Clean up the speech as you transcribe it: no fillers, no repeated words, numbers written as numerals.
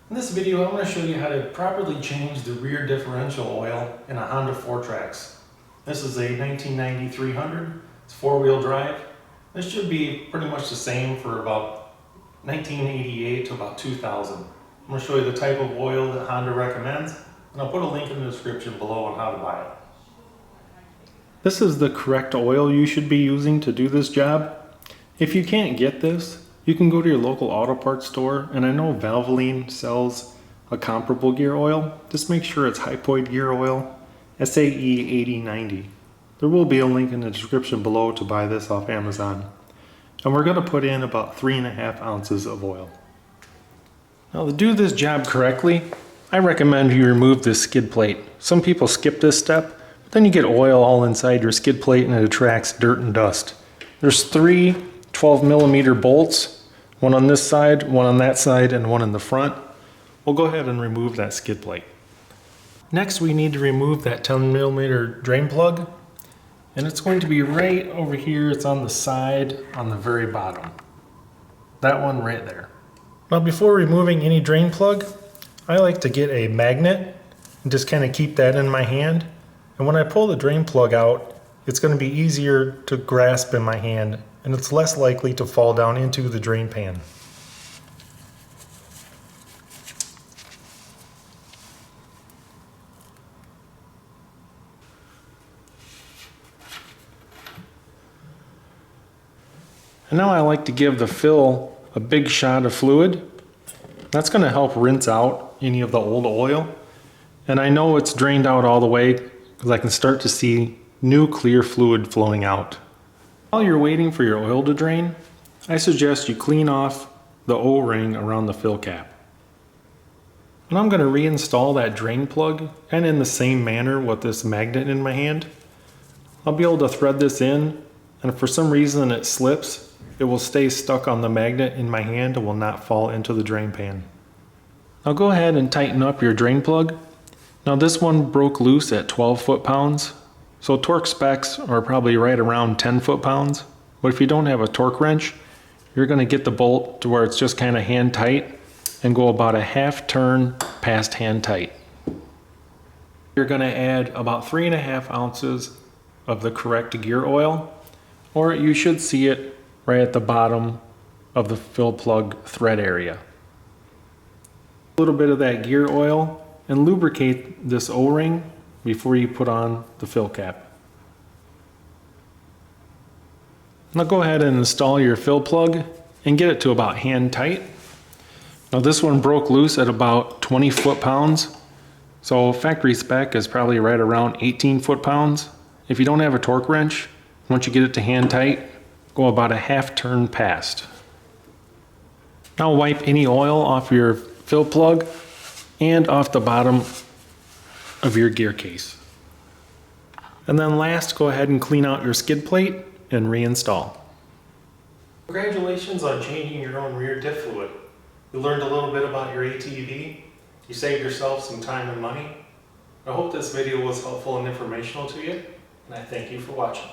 In this video, I'm going to show you how to properly change the rear differential oil in a Honda Fourtrax. This is a 1990 300. It's four-wheel drive. This should be pretty much the same for about 1988 to about 2000. I'm going to show you the type of oil that Honda recommends, and I'll put a link in the description below on how to buy it. This is the correct oil you should be using to do this job. If you can't get this, you can go to your local auto parts store, and I know Valvoline sells a comparable gear oil. Just make sure it's Hypoid gear oil, SAE 8090. There will be a link in the description below to buy this off Amazon. And we're going to put in about 3.5 ounces of oil. Now to do this job correctly, I recommend you remove this skid plate. Some people skip this step, but then you get oil all inside your skid plate and it attracts dirt and dust. There's 3 12mm bolts. One on this side, one on that side, and one in the front. We'll go ahead and remove that skid plate. Next, we need to remove that 10mm drain plug. And it's going to be right over here. It's on the side, on the very bottom. That one right there. Now, before removing any drain plug, I like to get a magnet and just kind of keep that in my hand. And when I pull the drain plug out, it's going to be easier to grasp in my hand, and it's less likely to fall down into the drain pan. And now I like to give the fill a big shot of fluid. That's going to help rinse out any of the old oil. And I know it's drained out all the way because I can start to see new clear fluid flowing out. While you're waiting for your oil to drain, I suggest you clean off the O-ring around the fill cap. And I'm going to reinstall that drain plug, and in the same manner with this magnet in my hand. I'll be able to thread this in, and if for some reason it slips, it will stay stuck on the magnet in my hand and will not fall into the drain pan. Now go ahead and tighten up your drain plug. Now this one broke loose at 12 foot-pounds. So torque specs are probably right around 10 foot-pounds. But if you don't have a torque wrench, you're going to get the bolt to where it's just kind of hand tight and go about a half turn past hand tight. You're going to add about 3.5 ounces of the correct gear oil, or you should see it right at the bottom of the fill plug thread area. A little bit of that gear oil and lubricate this O-ring before you put on the fill cap. Now go ahead and install your fill plug and get it to about hand tight. Now this one broke loose at about 20 foot-pounds, so factory spec is probably right around 18 foot-pounds. If you don't have a torque wrench, once you get it to hand tight, go about a half turn past. Now wipe any oil off your fill plug and off the bottom of your gear case. And then last, go ahead and clean out your skid plate and reinstall. Congratulations on changing your own rear diff fluid. You learned a little bit about your ATV. You saved yourself some time and money. I hope this video was helpful and informational to you, and I thank you for watching.